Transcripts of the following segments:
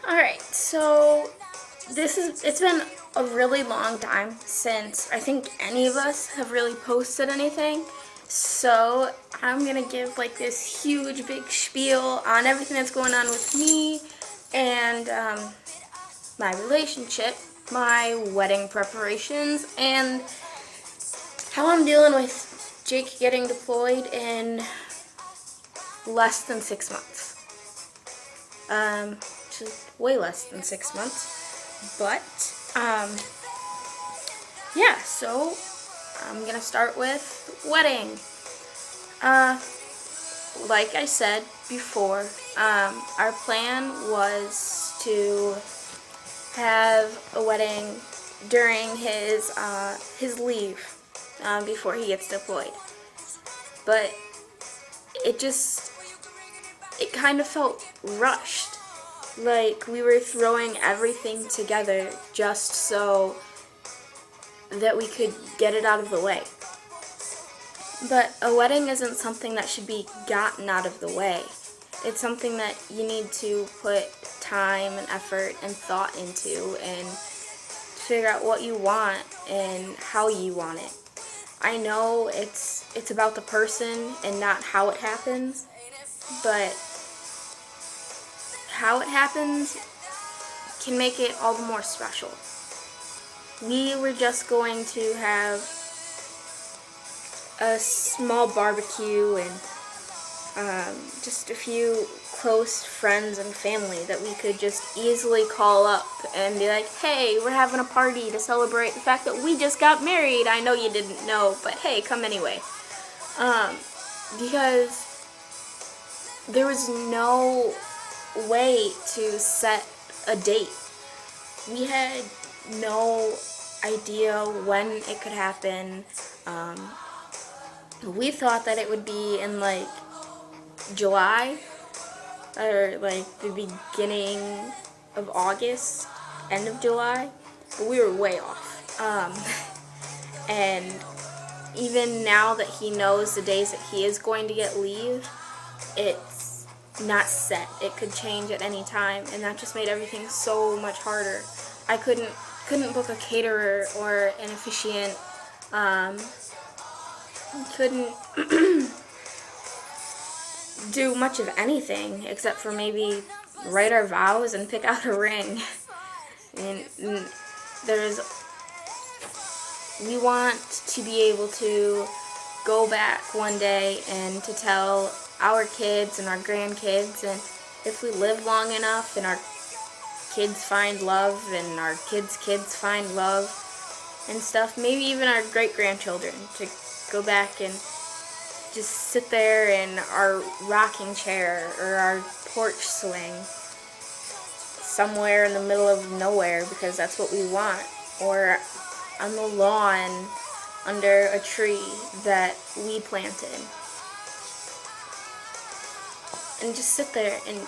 Alright, so it's been a really long time since I think any of us have really posted anything. So I'm gonna give like this huge big spiel on everything that's going on with me and my relationship, my wedding preparations, and how I'm dealing with Jake getting deployed in less than 6 months. Which is way less than 6 months. But, yeah, so I'm gonna start with wedding. Like I said before, our plan was to have a wedding during his leave before he gets deployed. But it just, it kind of felt rushed. Like we were throwing everything together just so that we could get it out of the way. But a wedding isn't something that should be gotten out of the way. It's something that you need to put time and effort and thought into and figure out what you want and how you want it. I know it's about the person and not how it happens, but how it happens can make it all the more special. We were just going to have a small barbecue and just a few close friends and family that we could just easily call up and be like, hey, we're having a party to celebrate the fact that we just got married. I know you didn't know, but hey, come anyway. Because there was no way to set a date. We had no idea when it could happen. We thought that it would be in like July or like the beginning of August, end of July, but we were way off. And even now that he knows the days that he is going to get leave, it's not set. It could change at any time, and that just made everything so much harder. I couldn't book a caterer or an officiant. Couldn't do much of anything except for maybe write our vows and pick out a ring. And we want to be able to go back one day and to tell our kids and our grandkids, and if we live long enough and our kids find love and our kids' kids find love and stuff, maybe even our great-grandchildren, to go back and just sit there in our rocking chair or our porch swing somewhere in the middle of nowhere because that's what we want, or on the lawn under a tree that we planted, and just sit there and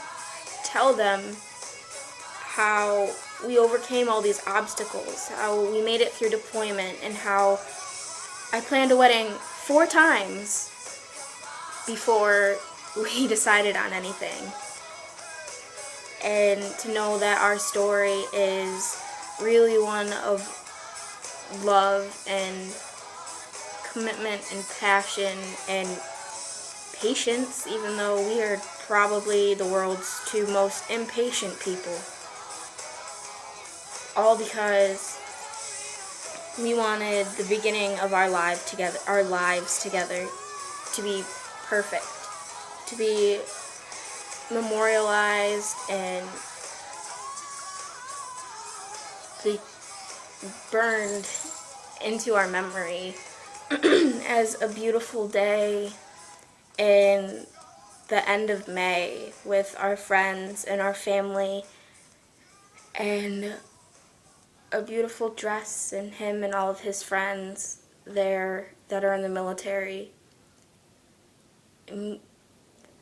tell them how we overcame all these obstacles, how we made it through deployment, and how I planned a wedding 4 times before we decided on anything. And to know that our story is really one of love and commitment and passion and patience, even though we are probably the world's 2 most impatient people. All because we wanted the beginning of our lives together to be perfect, to be memorialized and be burned into our memory as a beautiful day in the end of May with our friends and our family, and a beautiful dress and him and all of his friends there that are in the military. And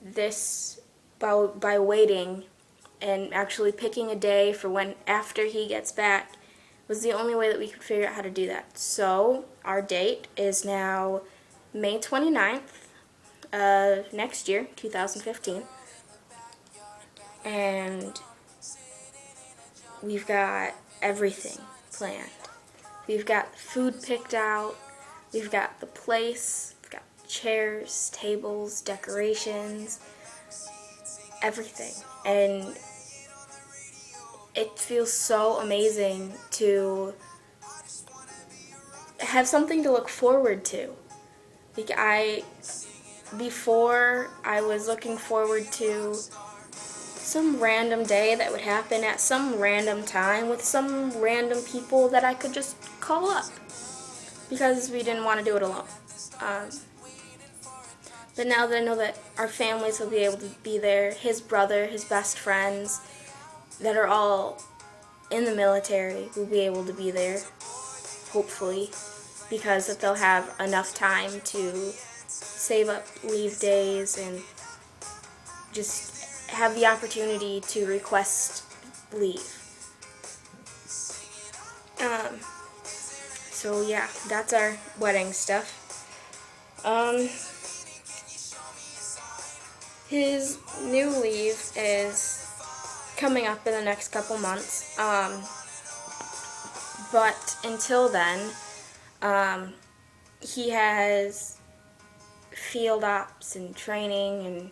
this, by waiting and actually picking a day for when after he gets back, was the only way that we could figure out how to do that. So our date is now May 29th next year, 2015. And we've got everything planned. We've got food picked out, we've got the place, we've got chairs, tables, decorations, everything. And it feels so amazing to have something to look forward to. Before I was looking forward to some random day that would happen at some random time with some random people that I could just call up because we didn't want to do it alone. Um, but now that I know that our families will be able to be there, his brother, his best friends that are all in the military will be able to be there, hopefully, because if they'll have enough time to save up leave days and just have the opportunity to request leave. So yeah, that's our wedding stuff. His new leave is coming up in the next couple months. But until then, he has field ops and training and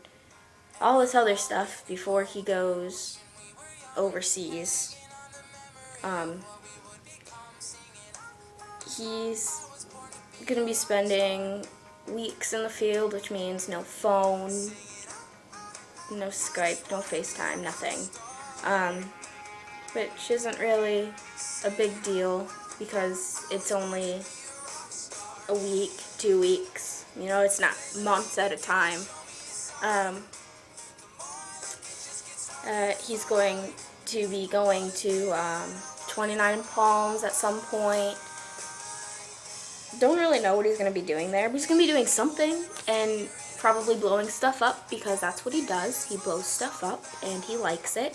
all this other stuff before he goes overseas. He's going to be spending weeks in the field, which means no phone, no Skype, no FaceTime, nothing. Which isn't really a big deal because it's only a week, 2 weeks. You know, it's not months at a time. He's going to be going to 29 Palms at some point. Don't really know what he's going to be doing there, but he's going to be doing something and probably blowing stuff up because that's what he does. He blows stuff up and he likes it.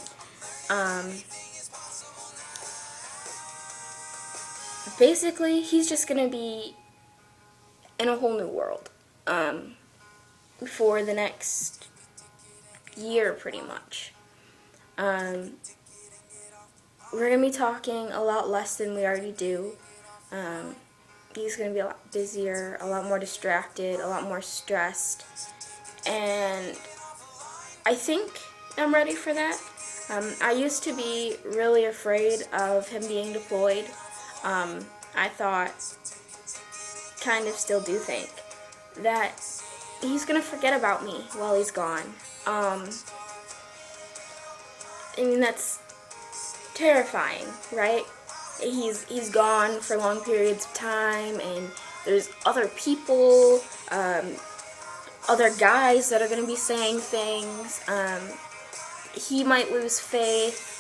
Basically, he's just going to be in a whole new world for the next year, pretty much. We're going to be talking a lot less than we already do. He's going to be a lot busier, a lot more distracted, a lot more stressed. And I think I'm ready for that. I used to be really afraid of him being deployed. I thought, kind of still do think, that he's going to forget about me while he's gone. I mean, that's terrifying, right? He's gone for long periods of time, and there's other people, other guys that are going to be saying things. He might lose faith.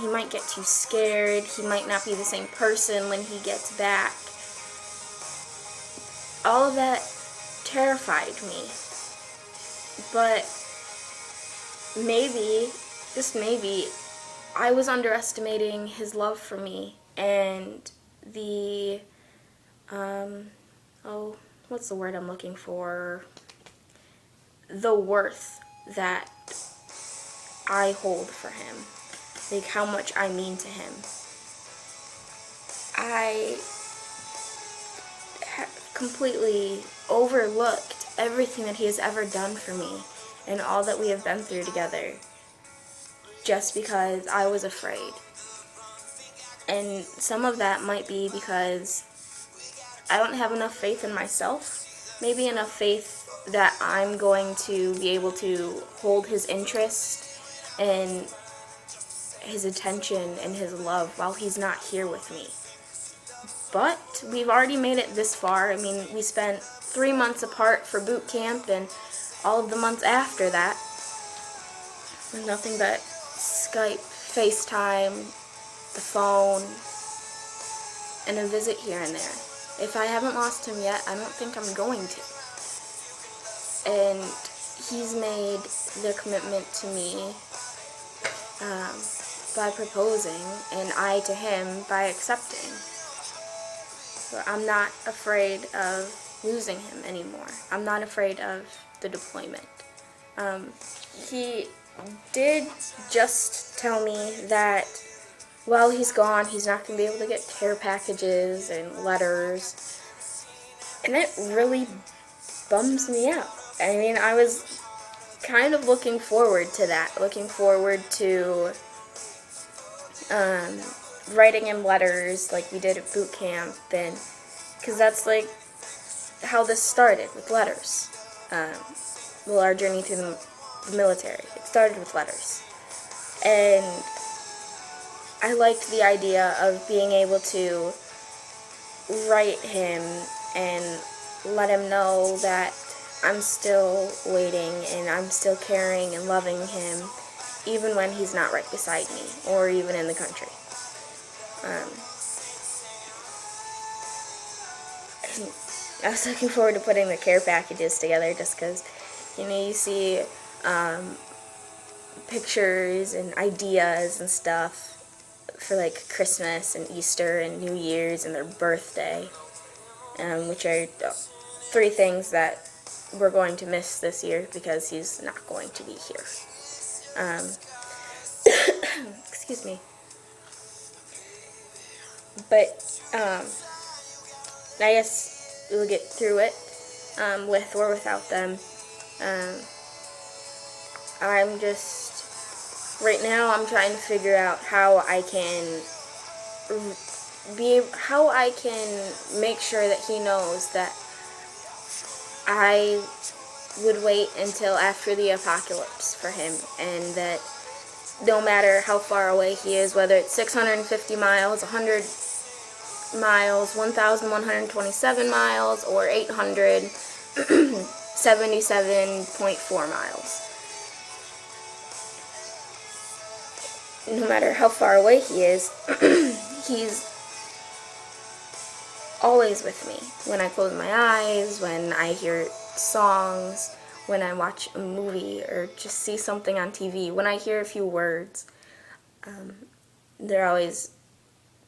He might get too scared. He might not be the same person when he gets back. All of that terrified me. But maybe, just maybe, I was underestimating his love for me and the, what's the word I'm looking for? The worth that I hold for him. Like, how much I mean to him. I completely overlooked everything that he has ever done for me and all that we have been through together just because I was afraid. And some of that might be because I don't have enough faith in myself, maybe enough faith that I'm going to be able to hold his interest and his attention and his love while he's not here with me. But we've already made it this far. I mean, we spent 3 months apart for boot camp and all of the months after that. Nothing but Skype, FaceTime, the phone, and a visit here and there. If I haven't lost him yet, I don't think I'm going to. And he's made the commitment to me by proposing, and I to him by accepting. So I'm not afraid of losing him anymore. I'm not afraid of the deployment. He did just tell me that while he's gone, he's not going to be able to get care packages and letters. And it really bums me out. I mean, I was kind of looking forward to that, looking forward to writing him letters like we did at boot camp, and because that's like how this started, with letters. Well, our journey through the military, it started with letters. And I liked the idea of being able to write him and let him know that I'm still waiting and I'm still caring and loving him, even when he's not right beside me or even in the country. I was looking forward to putting the care packages together, just because, you see pictures and ideas and stuff for like Christmas and Easter and New Year's and their birthday, which are 3 things that we're going to miss this year because he's not going to be here. Excuse me. But I guess we'll get through it with or without them. I'm just, right now I'm trying to figure out how I can make sure that he knows that I would wait until after the apocalypse for him, and that no matter how far away he is, whether it's 650 miles, 100 miles, 1,127 miles, or 877.4 miles. No matter how far away he is, he's always with me. When I close my eyes, when I hear songs, when I watch a movie or just see something on TV, when I hear a few words, they're always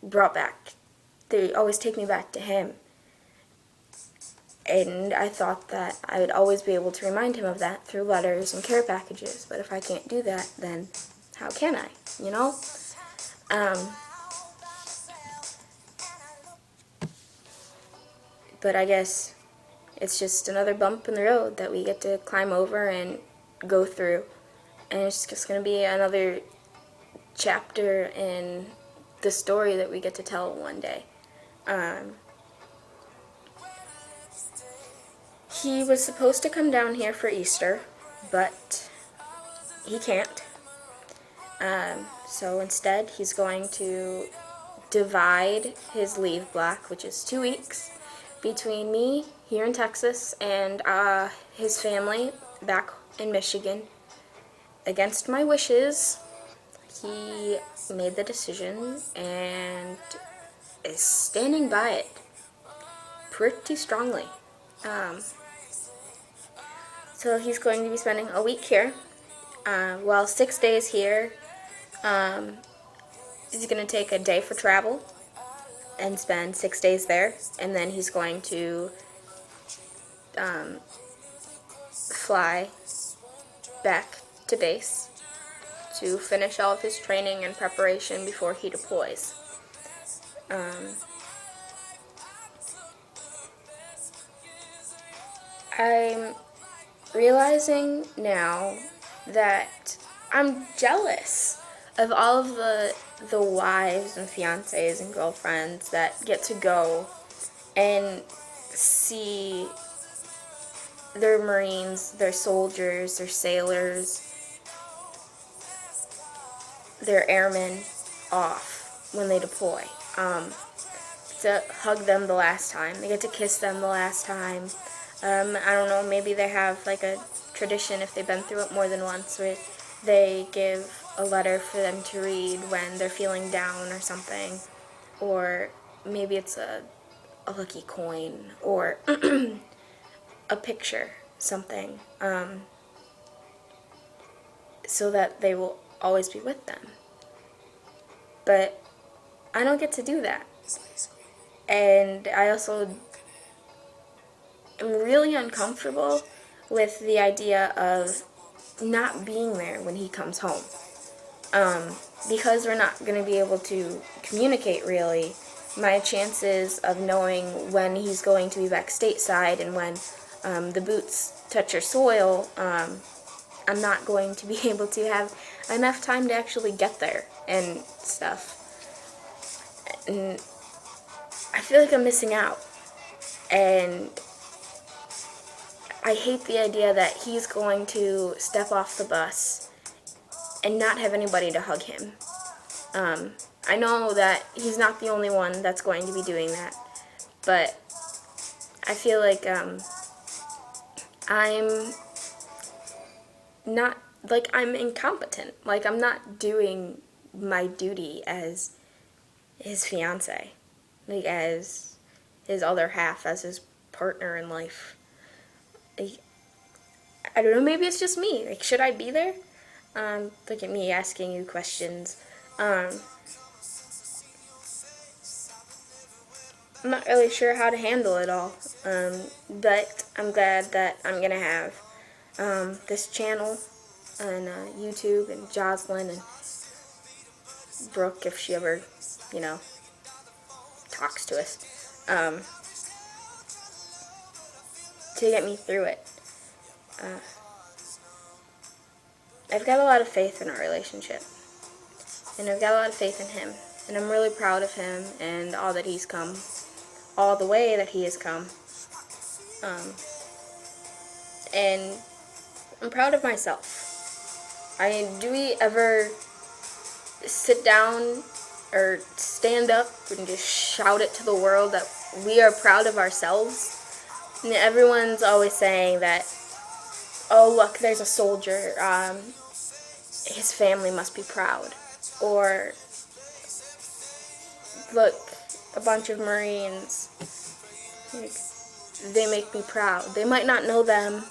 brought back. They always take me back to him. And I thought that I would always be able to remind him of that through letters and care packages. But if I can't do that, then how can I, But I guess it's just another bump in the road that we get to climb over and go through. And it's just going to be another chapter in the story that we get to tell one day. He was supposed to come down here for Easter, but he can't. So instead, he's going to divide his leave block, which is 2 weeks, between me here in Texas and his family back in Michigan. Against my wishes, he made the decision and is standing by it pretty strongly. So he's going to be spending a week here. 6 days here. He's going to take a day for travel and spend 6 days there, and then he's going to fly back to base to finish all of his training and preparation before he deploys. I'm realizing now that I'm jealous of all of the wives and fiancés and girlfriends that get to go and see their Marines, their soldiers, their sailors, their airmen off when they deploy. To hug them the last time. They get to kiss them the last time. I don't know, maybe they have like a tradition, if they've been through it more than once, where they give a letter for them to read when they're feeling down or something. Or maybe it's a lucky coin or a picture, something, so that they will always be with them. But I don't get to do that. And I also am really uncomfortable with the idea of not being there when he comes home. Because we're not going to be able to communicate really, my chances of knowing when he's going to be back stateside and when the boots touch your soil, I'm not going to be able to have enough time to actually get there and stuff. And I feel like I'm missing out. And I hate the idea that he's going to step off the bus and not have anybody to hug him. I know that he's not the only one that's going to be doing that, but I feel like I'm not, like, I'm incompetent. Like, I'm not doing my duty as his fiance, like, as his other half, as his partner in life. Like, I don't know, maybe it's just me. Like, should I be there? Look at me asking you questions. I'm not really sure how to handle it all, but I'm glad that I'm going to have this channel on YouTube, and Jocelyn and Brooke, if she ever, talks to us, to get me through it. I've got a lot of faith in our relationship, and I've got a lot of faith in him, and I'm really proud of him and all that he's come, all the way that he has come, and I'm proud of myself. Do we ever sit down or stand up and just shout it to the world that we are proud of ourselves? And everyone's always saying that, oh, look, there's a soldier, his family must be proud. Or, look, a bunch of Marines, like, they make me proud. They might not know them,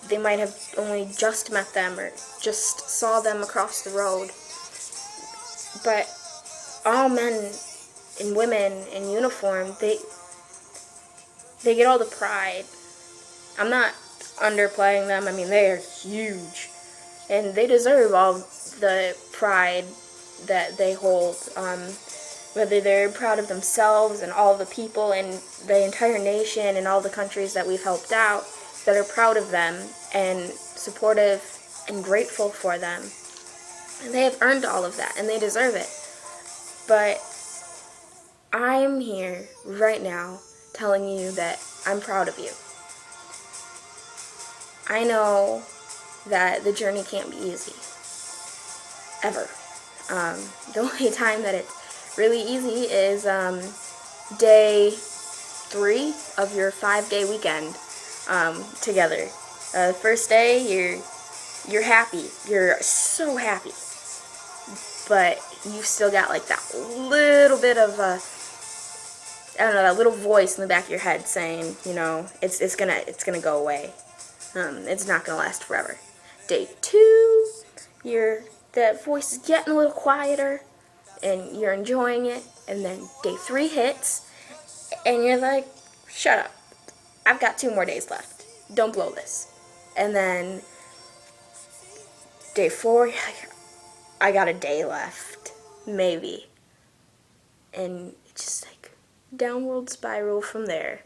they might have only just met them or just saw them across the road, but all men and women in uniform, they get all the pride. I'm not underplaying them. I mean, they are huge, and they deserve all the pride that they hold, whether they're proud of themselves and all the people and the entire nation and all the countries that we've helped out that are proud of them and supportive and grateful for them. And they have earned all of that, and they deserve it. But I'm here right now telling you that I'm proud of you. I know that the journey can't be easy. Ever. The only time that it's really easy is day 3 of your 5-day weekend together. First day, you're happy. You're so happy. But you've still got like that little bit of that little voice in the back of your head saying, it's gonna go away. It's not gonna last forever. Day 2, that voice is getting a little quieter, and you're enjoying it. And then day 3 hits, and you're like, shut up. I've got 2 more days left. Don't blow this. And then day 4, you're like, I got a day left, maybe. And it's just like downward spiral from there.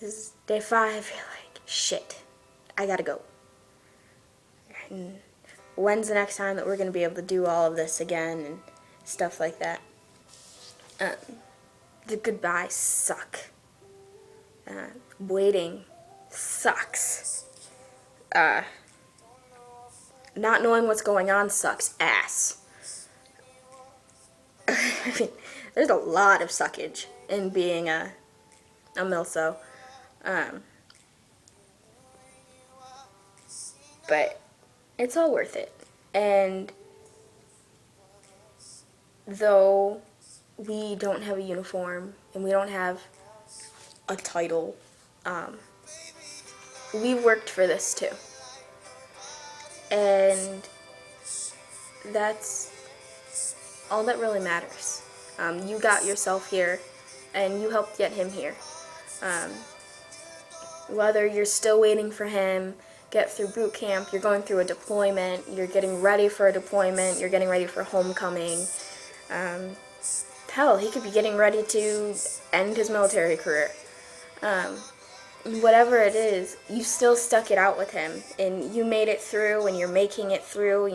This is day 5, you're like, shit, I gotta go. And when's the next time that we're gonna be able to do all of this again and stuff like that? The goodbyes suck. Waiting sucks. Not knowing what's going on sucks ass. I mean, there's a lot of suckage in being a milso. But it's all worth it. And though we don't have a uniform and we don't have a title, we worked for this too. And that's all that really matters. You got yourself here, and you helped get him here. Whether you're still waiting for him get through boot camp, you're going through a deployment, you're getting ready for a deployment, you're getting ready for homecoming. Hell, he could be getting ready to end his military career. Whatever it is, you still stuck it out with him, and you made it through, and you're making it through.